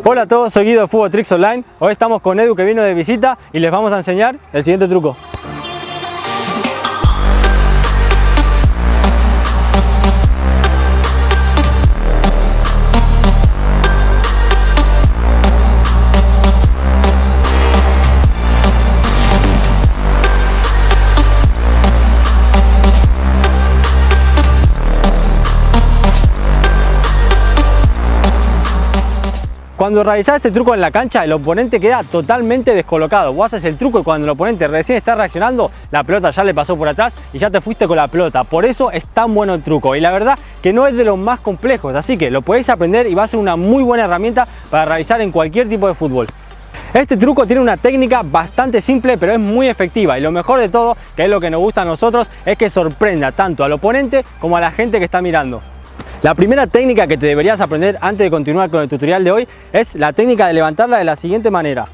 Hola a todos, soy Guido de Fútbol Tricks Online. Hoy estamos con Edu que vino de visita y les vamos a enseñar el siguiente truco. Cuando realizás este truco en la cancha, el oponente queda totalmente descolocado. Vos haces el truco y cuando el oponente recién está reaccionando, la pelota ya le pasó por atrás y ya te fuiste con la pelota. Por eso es tan bueno el truco y la verdad que no es de los más complejos, así que lo podéis aprender y va a ser una muy buena herramienta para realizar en cualquier tipo de fútbol. Este truco tiene una técnica bastante simple pero es muy efectiva y lo mejor de todo, que es lo que nos gusta a nosotros, es que sorprenda tanto al oponente como a la gente que está mirando. La primera técnica que te deberías aprender antes de continuar con el tutorial de hoy es la técnica de levantarla de la siguiente manera.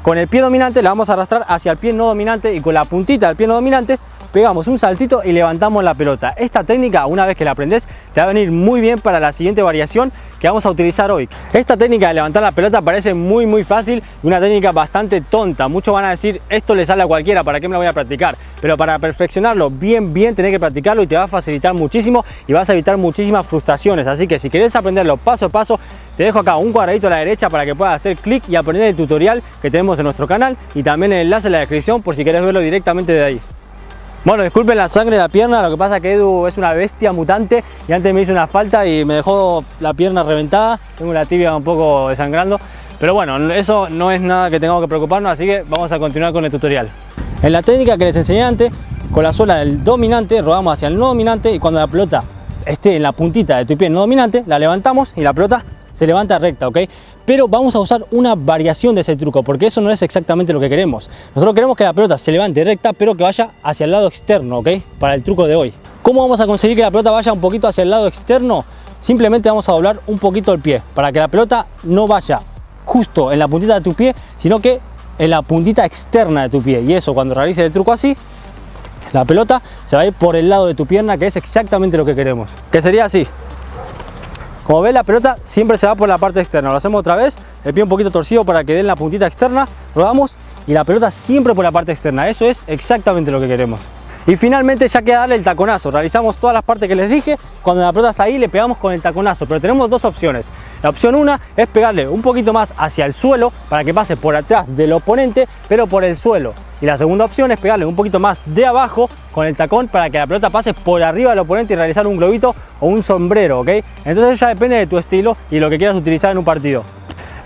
Con el pie dominante la vamos a arrastrar hacia el pie no dominante y con la puntita del pie no dominante pegamos un saltito y levantamos la pelota. Esta técnica, una vez que la aprendes, te va a venir muy bien para la siguiente variación que vamos a utilizar hoy. Esta técnica de levantar la pelota parece muy fácil y una técnica bastante tonta. Muchos van a decir, esto le sale a cualquiera, ¿para qué me lo voy a practicar? Pero para perfeccionarlo bien tenés que practicarlo y te va a facilitar muchísimo y vas a evitar muchísimas frustraciones. Así que si querés aprenderlo paso a paso, te dejo acá un cuadradito a la derecha para que puedas hacer clic y aprender el tutorial que tenemos en nuestro canal y también el enlace en la descripción por si querés verlo directamente de ahí. Bueno, disculpen la sangre de la pierna, lo que pasa es que Edu es una bestia mutante y antes me hizo una falta y me dejó la pierna reventada, tengo la tibia un poco desangrando, pero bueno, eso no es nada que tengamos que preocuparnos, así que vamos a continuar con el tutorial. En la técnica que les enseñé antes, con la suela del dominante rodamos hacia el no dominante y cuando la pelota esté en la puntita de tu pie no dominante, la levantamos y la pelota se levanta recta, ¿ok? Pero vamos a usar una variación de ese truco porque eso no es exactamente lo que queremos. Nosotros queremos que la pelota se levante recta pero que vaya hacia el lado externo, ¿ok? Para el truco de hoy. ¿Cómo vamos a conseguir que la pelota vaya un poquito hacia el lado externo? Simplemente vamos a doblar un poquito el pie para que la pelota no vaya justo en la puntita de tu pie, sino que en la puntita externa de tu pie. Y eso, cuando realices el truco así, la pelota se va a ir por el lado de tu pierna, que es exactamente lo que queremos. Que sería así. Como ves, la pelota siempre se va por la parte externa. Lo hacemos otra vez, el pie un poquito torcido para que dé en la puntita externa, rodamos y la pelota siempre por la parte externa. Eso es exactamente lo que queremos. Y finalmente ya queda darle el taconazo. Realizamos todas las partes que les dije. Cuando la pelota está ahí le pegamos con el taconazo, pero tenemos dos opciones. La opción 1 es pegarle un poquito más hacia el suelo para que pase por atrás del oponente, pero por el suelo. Y la segunda opción es pegarle un poquito más de abajo con el tacón para que la pelota pase por arriba del oponente y realizar un globito o un sombrero, ¿ok? Entonces eso ya depende de tu estilo y lo que quieras utilizar en un partido.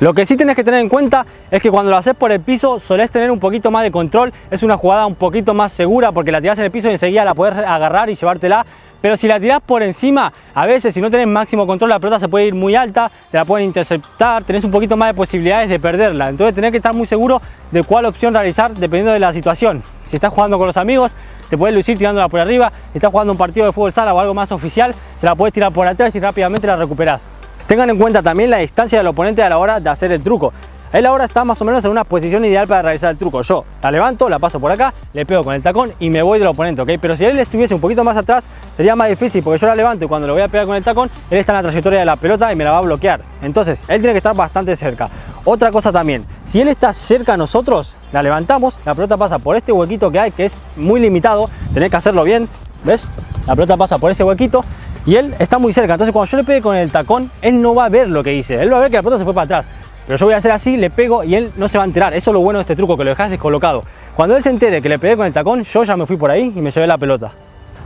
Lo que sí tenés que tener en cuenta es que cuando lo haces por el piso solés tener un poquito más de control. Es una jugada un poquito más segura porque la tirás en el piso y enseguida la podés agarrar y llevártela. Pero si la tirás por encima, a veces si no tenés máximo control la pelota se puede ir muy alta, te la pueden interceptar, tenés un poquito más de posibilidades de perderla. Entonces tenés que estar muy seguro de cuál opción realizar dependiendo de la situación. Si estás jugando con los amigos, te puedes lucir tirándola por arriba. Si estás jugando un partido de fútbol sala o algo más oficial, se la puedes tirar por atrás y rápidamente la recuperás. Tengan en cuenta también la distancia del oponente a la hora de hacer el truco. Él ahora está más o menos en una posición ideal para realizar el truco. Yo la levanto, la paso por acá, le pego con el tacón y me voy del oponente, ¿ok? Pero si él estuviese un poquito más atrás, sería más difícil porque yo la levanto y cuando le voy a pegar con el tacón, él está en la trayectoria de la pelota y me la va a bloquear. Entonces, él tiene que estar bastante cerca. Otra cosa también, si él está cerca a nosotros, la levantamos, la pelota pasa por este huequito que hay, que es muy limitado, tenés que hacerlo bien, ¿ves? La pelota pasa por ese huequito y él está muy cerca. Entonces, cuando yo le pegue con el tacón, él no va a ver lo que hice, él va a ver que la pelota se fue para atrás. Pero yo voy a hacer así, le pego y él no se va a enterar. Eso es lo bueno de este truco, que lo dejas descolocado. Cuando él se entere que le pegué con el tacón, yo ya me fui por ahí y me llevé la pelota.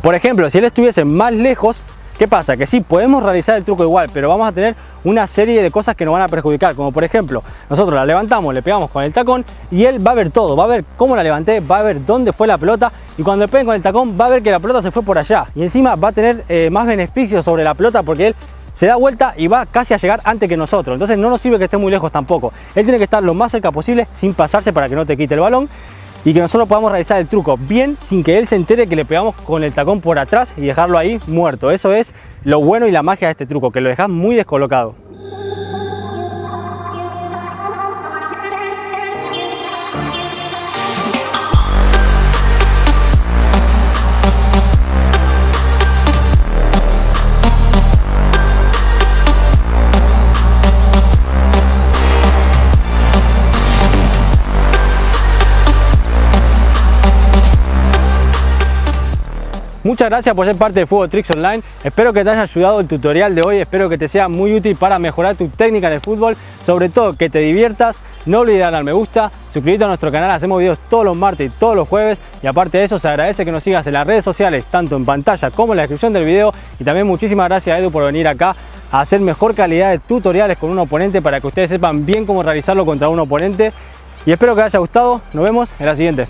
Por ejemplo, si él estuviese más lejos, ¿qué pasa? Que sí, podemos realizar el truco igual, pero vamos a tener una serie de cosas que nos van a perjudicar. Como por ejemplo, nosotros la levantamos, le pegamos con el tacón y él va a ver todo. Va a ver cómo la levanté, va a ver dónde fue la pelota y cuando le peguen con el tacón va a ver que la pelota se fue por allá. Y encima va a tener más beneficios sobre la pelota porque él se da vuelta y va casi a llegar antes que nosotros. Entonces no nos sirve que esté muy lejos tampoco. Él tiene que estar lo más cerca posible sin pasarse para que no te quite el balón y que nosotros podamos realizar el truco bien sin que él se entere que le pegamos con el tacón por atrás y dejarlo ahí muerto. Eso es lo bueno y la magia de este truco, que lo dejas muy descolocado. Muchas gracias por ser parte de Fútbol Tricks Online. Espero que te haya ayudado el tutorial de hoy. Espero que te sea muy útil para mejorar tu técnica en el fútbol. Sobre todo que te diviertas. No olvides darle al me gusta. Suscríbete a nuestro canal. Hacemos videos todos los martes y todos los jueves. Y aparte de eso, se agradece que nos sigas en las redes sociales, tanto en pantalla como en la descripción del video. Y también muchísimas gracias, Edu, por venir acá a hacer mejor calidad de tutoriales con un oponente para que ustedes sepan bien cómo realizarlo contra un oponente. Y espero que les haya gustado. Nos vemos en la siguiente.